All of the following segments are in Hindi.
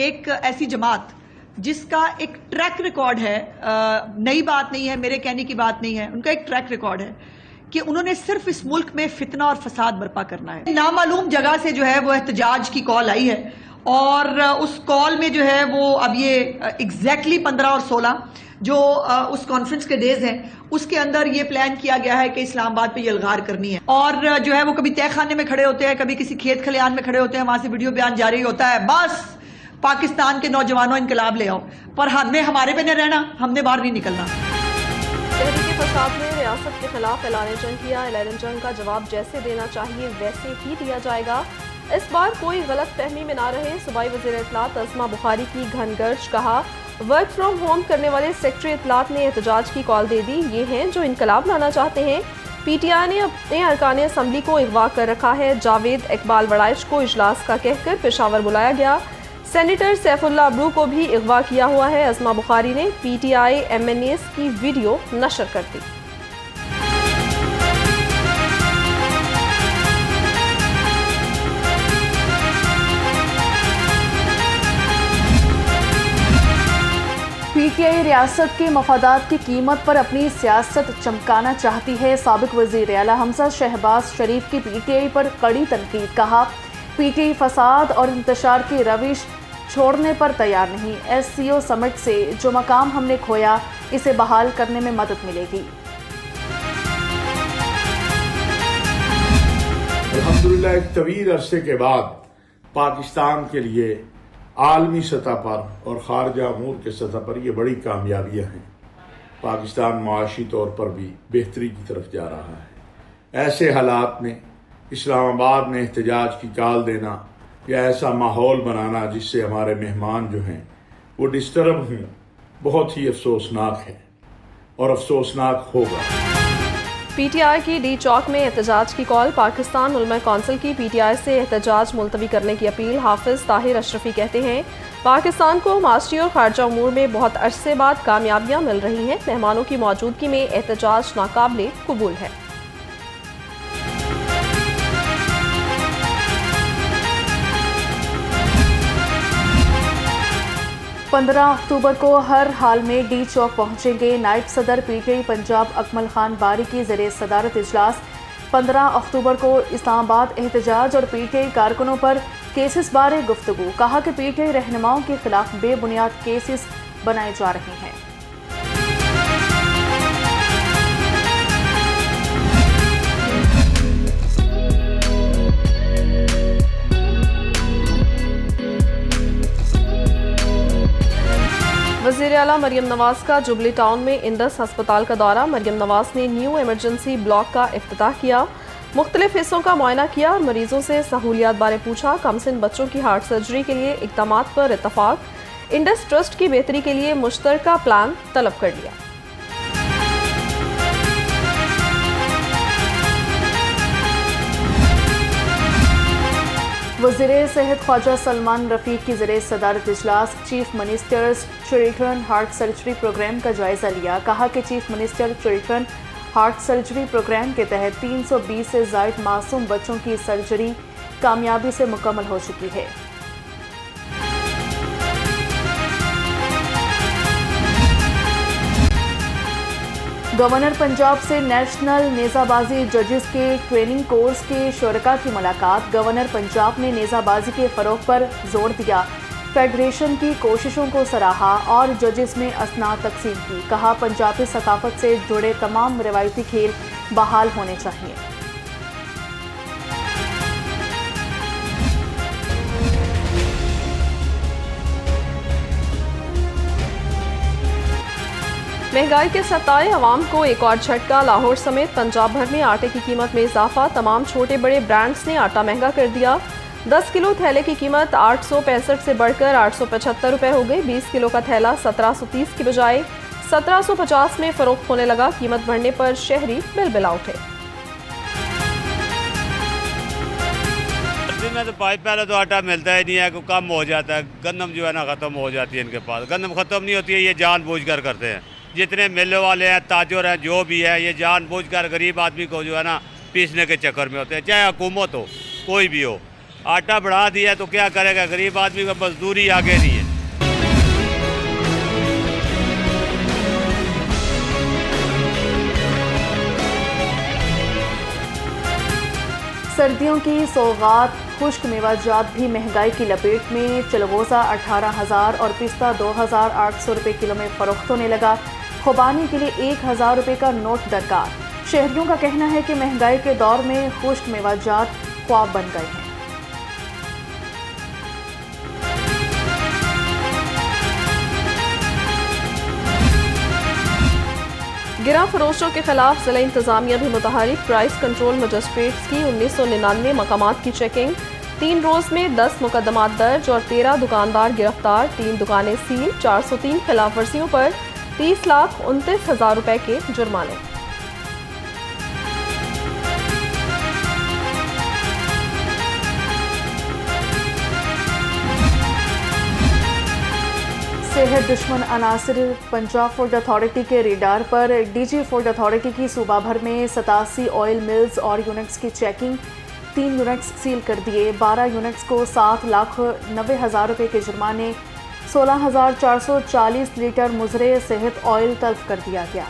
एक ऐसी जमात जिसका एक ट्रैक रिकॉर्ड है, नई बात नहीं है, मेरे कहने की बात नहीं है, उनका एक ट्रैक रिकॉर्ड है कि उन्होंने सिर्फ इस मुल्क में फितना और फसाद बर्पा करना है। नामालूम जगह से जो है वो एहतजाज की कॉल आई है और उस कॉल में जो है वो अब ये एग्जैक्टली 15 और 16 जो उस कॉन्फ्रेंस के डेज हैं उसके अंदर ये प्लान किया गया है कि इस्लामाबाद पे ये अलगार करनी है। और जो है वो कभी तहखाने में खड़े होते हैं, कभी किसी खेत खलियान में खड़े होते हैं, वहां से वीडियो बयान जारी होता है, बस पाकिस्तान के नौजवानों इनकलाब ले आओ, पर हमने हमारे पे नहीं रहना, हमने बाहर नहीं निकलना। तहरीक फसाद ने रियासत के खिलाफ ऐलान जंग किया। ऐलान जंग का जवाब जैसे देना चाहिए वैसे ही दिया जाएगा। इस बार कोई गलत फहमी में ना रहे। सूबाई वज़ीर इत्तलात अस्मा बुखारी की घनगर्ज। कहा, वर्क फ्रॉम होम करने वाले सेक्रेटरी इत्तलात ने एहतजाज की कॉल दे दी। ये हैं जो इनकलाब लाना चाहते हैं। PTI ने अपने अरकान असम्बली को अगवा कर रखा है। जावेद इकबाल वड़ाइश को इजलास का कहकर पेशावर बुलाया गया। सेनेटर सैफुल्लाह अबरू को भी अगवा किया हुआ है। अस्मा बुखारी ने PTI MNAs की वीडियो नशर कर दी। PTI रियासत के मफादात की कीमत पर अपनी सियासत चमकाना चाहती है। साबिक वज़ीर आला हमजा शहबाज शरीफ की PTI पर कड़ी तनकीद। कहा, PTI फसाद और इंतशार की रविश छोड़ने पर तैयार नहीं। SCO समिट से जो मकाम हमने खोया इसे बहाल करने में मदद मिलेगी। अल्हम्दुलिल्लाह एक तवील अरसे के बाद पाकिस्तान के लिए आलमी सतह पर और खारजा अमूर के सतह पर ये बड़ी कामयाबियां हैं। पाकिस्तान माशी तौर पर भी बेहतरी की तरफ जा रहा है। ऐसे हालात में इस्लामाबाद में एहतजाज की कॉल देना या ऐसा माहौल बनाना जिससे हमारे मेहमान जो हैं वो डिस्टर्ब हों, बहुत ही अफसोसनाक है और अफसोसनाक होगा। PTI की डी चौक में एहतजाज की कॉल। पाकिस्तान उलमा कौंसिल की PTI से एहतजाज मुलतवी करने की अपील। हाफिज ताहिर अशरफी कहते हैं, पाकिस्तान को माशी और खारजा उमूर में बहुत अरसे बाद कामयाबियां मिल रही हैं। मेहमानों की मौजूदगी में एहतजाज नाकाबिले कबूल है। 15 अक्टूबर को हर हाल में डी चौक पहुंचेंगे नायब सदर PTI पंजाब अकमल खान बारी की ज़रिए सदारत इजलास। 15 अक्टूबर को इस्लामाबाद एहतजाज और PTI कारकुनों पर केसेस बारे गुफ्तगू। कहा कि PTI रहनुमाओं के खिलाफ बेबुनियाद केसेस बनाए जा रहे हैं। वज़ीर आला मरियम नवाज का जुबली टाउन में इंडस अस्पताल का दौरा। मरियम नवाज ने न्यू इमरजेंसी ब्लॉक का इफ्तिताह किया, मुख्तलिफ हिस्सों का मुआयना किया और मरीजों से सहूलियात बारे पूछा। कमसिन बच्चों की हार्ट सर्जरी के लिए इक़दामात पर इत्तफाक। इंडस ट्रस्ट की बेहतरी के लिए मुश्तरका प्लान तलब कर लिया। वज़ीर सेहत ख्वाजा सलमान रफ़ीक की ज़रिए सदारत इजलास। Chief ministers children heart surgery program का जायज़ा लिया। कहा कि chief minister children heart surgery program के तहत 320 से ज़ायद मासूम बच्चों की सर्जरी कामयाबी से मुकम्मल हो चुकी है। गवर्नर पंजाब से नेशनल नेज़ाबाजी जजेस के ट्रेनिंग कोर्स के शुरका की मुलाकात। गवर्नर पंजाब ने नेज़ाबाजी के फ़रोग़ पर जोर दिया, फेडरेशन की कोशिशों को सराहा और जजेस में असनाद तकसीम की। कहा, पंजाबी सकाफत से जुड़े तमाम रिवायती खेल बहाल होने चाहिए। महंगाई के सताए अवाम को एक और झटका। लाहौर समेत पंजाब भर में आटे की कीमत में इजाफा। तमाम छोटे बड़े ब्रांड्स ने आटा महंगा कर दिया। 10 किलो थैले की कीमत 865 से बढ़कर 875 रुपये हो गई। 20 किलो का थैला 1730 की बजाय 1750 में फरोख्त होने लगा। कीमत बढ़ने पर शहरी बिलबिला उठे। में तो पहले तो आटा मिलता ही नहीं है, को कम हो जाता है। गंदम जो है ना ख़त्म हो जाती है इनके पास। गंदम ख़त्म नहीं होती है, ये जानबूझकर करते हैं। जितने मिलों वाले हैं, ताजर हैं, जो भी है, ये जानबूझकर गरीब आदमी को जो है ना पीसने के चक्कर में होते हैं। चाहे हुकूमत हो, कोई भी हो, आटा बढ़ा दिया तो क्या करेगा, गरीब आदमी का मजदूरी आगे नहीं है। सर्दियों की सौगात खुश्क मेवाजात भी महंगाई की लपेट में। चलगोज़ा 18,000 और पिस्ता 2,800 रुपये किलो में फरोख्त होने लगा। खुबानी के लिए 1,000 रुपये का नोट दरकार। शहरियों का कहना है कि महंगाई के दौर में खुश्क मेवाजात ख्वाब बन गए हैं। गिरा फरोशों के खिलाफ जिला इंतजामिया भी मुतहरिक। प्राइस कंट्रोल मजिस्ट्रेट्स की 1999 मकामात की चेकिंग। 3 रोज में 10 मुकदमात दर्ज और 13 दुकानदार गिरफ्तार। 3 दुकानें सील। 403 खिलाफ वर्जियों पर 30,29,000 रुपए के जुर्माने। सेहत दुश्मन अनासर पंजाब फूड अथॉरिटी के रेडार पर। डीजी फूड अथॉरिटी की सूबा भर में 87 ऑयल मिल्स और यूनिट्स की चेकिंग। 3 यूनिट्स सील कर दिए। 12 यूनिट्स को 7,90,000 रुपये के जुर्माने। 16,440 लीटर मुजरे सेहत ऑयल तल्फ कर दिया गया।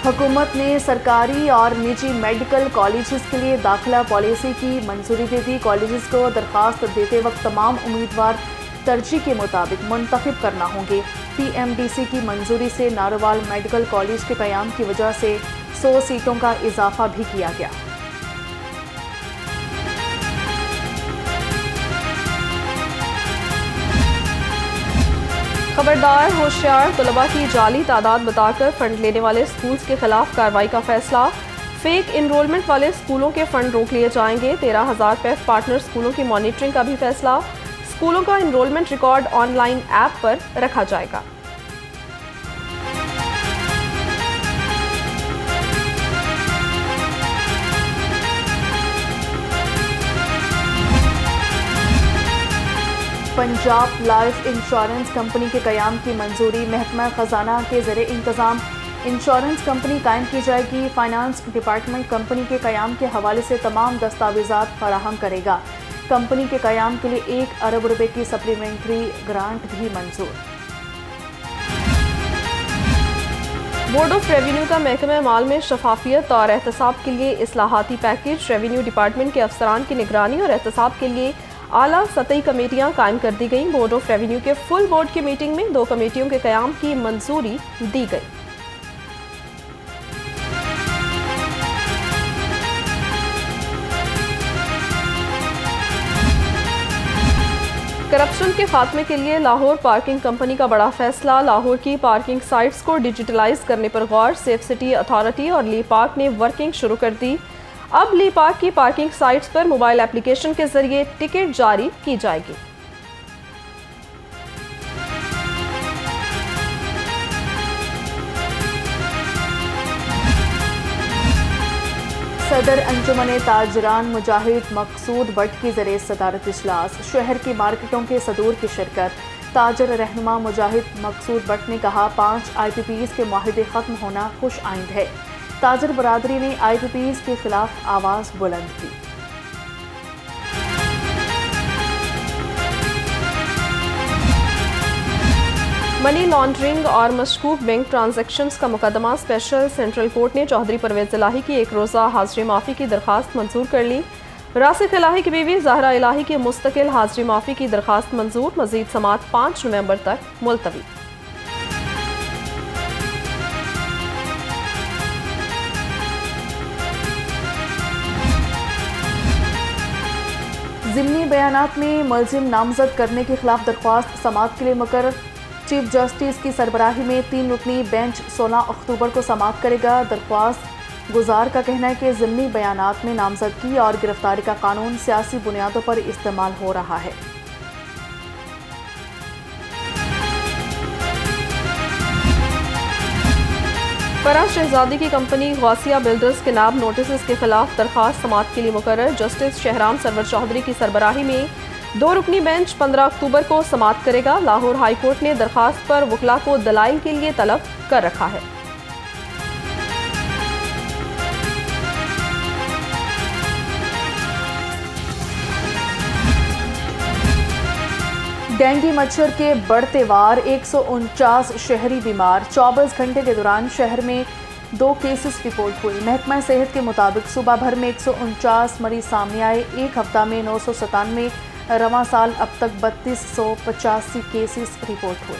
हुकूमत ने सरकारी और निजी मेडिकल कॉलेजेस के लिए दाखिला पॉलिसी की मंजूरी दे दी। कॉलेजेस को दरख्वास्त देते वक्त तमाम उम्मीदवार तरजीह के मुताबिक मुंतखब करना होंगे। PMDC की मंजूरी से नारोवाल मेडिकल कॉलेज के क़याम की वजह से 100 सीटों का इजाफा भी किया गया। खबरदार होशियार, तलबा की जाली तादाद बताकर फंड लेने वाले स्कूल्स के खिलाफ कार्रवाई का फैसला। फेक इनरोलमेंट वाले स्कूलों के फंड रोक लिए जाएंगे। 13,000 PEF पार्टनर स्कूलों की मॉनिटरिंग का भी फैसला। स्कूलों का इनरोलमेंट रिकॉर्ड ऑनलाइन ऐप पर रखा जाएगा। पंजाब लाइफ इंश्योरेंस कंपनी के क़याम की मंजूरी। महकमा ख़जाना के ज़रिए इंतज़ाम इंश्योरेंस कंपनी कायम की जाएगी। फाइनेंस डिपार्टमेंट कंपनी के क़याम के हवाले से तमाम दस्तावेज़ात फराहम करेगा। कंपनी के क़याम के लिए 1 अरब रुपए की सप्लीमेंट्री ग्रांट भी मंजूर। बोर्ड ऑफ रेवेन्यू का महकमा माल में शफाफियत और एहतसाब के लिए इस्लाहाती पैकेज। रेवेन्यू डिपार्टमेंट के अफसरान की निगरानी और एहतसाब के लिए आला सतही कमेटियां कायम कर दी गईं। बोर्ड ऑफ रेवेन्यू के फुल बोर्ड की मीटिंग में 2 कमेटियों के क़याम की मंजूरी दी गई। करप्शन के खात्मे के लिए लाहौर पार्किंग कंपनी का बड़ा फैसला। लाहौर की पार्किंग साइट्स को डिजिटलाइज करने पर गौर। सेफ सिटी अथॉरिटी और ली पार्क ने वर्किंग शुरू कर दी। अब ली पार्क की पार्किंग साइट्स पर मोबाइल एप्लीकेशन के जरिए टिकट जारी की जाएगी। सदर अंजुमन ताजरान मुजाहिद मकसूद भट्ट की ज़रिए सदारत इजलास। शहर की मार्केटों के सदूर की शिरकत। ताजर रहनुमा मुजाहिद मकसूद भट्ट ने कहा 5 IPPs के मुआहदे ख़त्म होना खुश आइंद है। ताजर बरादरी ने IPPs के खिलाफ आवाज़ बुलंद की। मनी लॉन्ड्रिंग और मशकूक बैंक ट्रांजैक्शंस का मुकदमा स्पेशल सेंट्रल कोर्ट ने चौधरी परवेज इलाही की 1 रोज़ा हाजिरी माफ़ी की दरख्वास्त मंजूर कर ली। रासिक इलाही की बीवी ज़हरा इलाही की मुस्तकिल हाजिरी माफ़ी की दरख्वास्त मंजूर। मज़ीद समाअत 5 नवंबर तक मुलतवी। ज़िमनी बयानात में मुलजिम नामजद करने के खिलाफ दरख्वास्त समाअत के लिए मुकर्रर। चीफ जस्टिस की सरबराही में 3 रुकनी बेंच 16 अक्टूबर को समाअत करेगा। दरख्वास्त गुजार का कहना है कि ज़िमनी बयानात में नामजदगी और गिरफ्तारी का कानून सियासी बुनियादों पर इस्तेमाल हो रहा है। फराज शहजादी की कंपनी गौसिया बिल्डर्स के नाब नोटिस के खिलाफ दरख्वास्त समाअत के लिए मुकर्रर। जस्टिस शहराम सरवर चौधरी की सरबराही में 2 रुकनी बेंच 15 अक्टूबर को समाअत करेगा। लाहौर हाई कोर्ट ने दरख्वास्त पर वकला को दलाइल के लिए तलब कर रखा है। डेंगू मच्छर के बढ़ते वार, 149 शहरी बीमार। 24 घंटे के दौरान शहर में 2 केसेस रिपोर्ट हुए। महकमा सेहत के मुताबिक सुबह भर में 149 मरीज सामने आए। एक हफ्ता में 997, रवां साल अब तक 3285 केसेस रिपोर्ट हुए।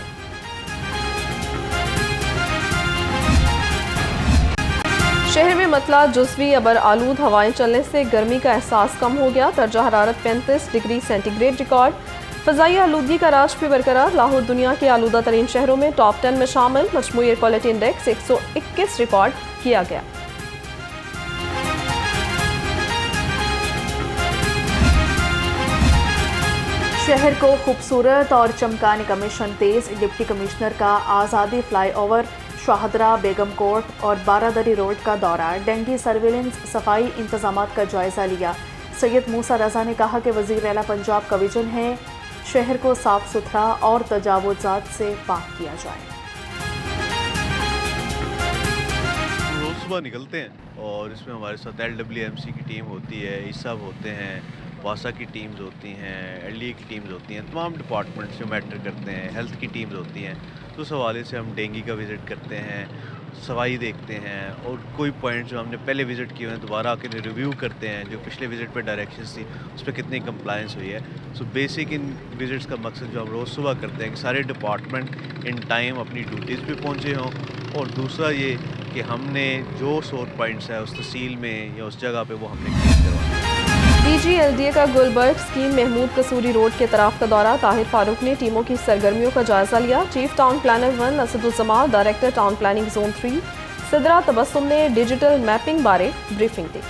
शहर में मतला जुज़वी अबर आलूद हवाएं चलने से गर्मी का एहसास कम हो गया। दर्जा हरारत 35 डिग्री सेंटीग्रेड रिकॉर्ड। फ़ज़ाई आलूदगी का राज भी बरकरार। लाहौर दुनिया के आलूदा तरीन शहरों में टॉप 10 में शामिल। मजमूई एयर क्वालिटी इंडेक्स 121 रिकॉर्ड किया गया। शहर को खूबसूरत और चमकाने का मिशन तेज। डिप्टी कमिश्नर का आज़ादी फ्लाईओवर, शाहदरा, बेगम कोर्ट और बारादरी रोड का दौरा। डेंगू सर्विलेंस, सफाई इंतजामात का जायजा लिया। सैयद मूसा रजा ने कहा कि वज़ीर आला पंजाब का विजन है शहर को साफ सुथरा और तजावुज़ात से पाक किया जाए। रोज़ सुबह निकलते हैं और इसमें हमारे साथ LWMC की टीम होती है, ईसाब होते हैं, वासा की टीम्स होती हैं, LDA की टीम्स होती हैं, तमाम डिपार्टमेंट्स जो मैटर करते हैं, हेल्थ की टीम्स होती हैं। तो उस हवाले से हम डेंगू का विज़िट करते हैं, सफाई देखते हैं और कोई पॉइंट जो हमने पहले विज़िट किए हैं दोबारा आकर रिव्यू करते हैं। जो पिछले विज़िट पे डायरेक्शंस थी उस पर कितनी कंप्लायंस हुई है। सो बेसिक इन विज़िट्स का मकसद जो हम रोज़ सुबह करते हैं कि सारे डिपार्टमेंट इन टाइम अपनी ड्यूटीज़ पे पहुँचे हों, और दूसरा ये कि हमने जो सोर पॉइंट्स है उस तहसील में या उस जगह पे वो हमने क्लीन करवाना। DG LDA का गुलबर्ग स्कीम महमूद कसूरी रोड के तरफ का दौरा। ताहिर फारूक ने टीमों की सरगर्मियों का जायजा लिया। Chief town planner 1 Asaduzzaman, director town planning zone 3 Sidra Tabassum ने डिजिटल मैपिंग बारे ब्रीफिंग दी।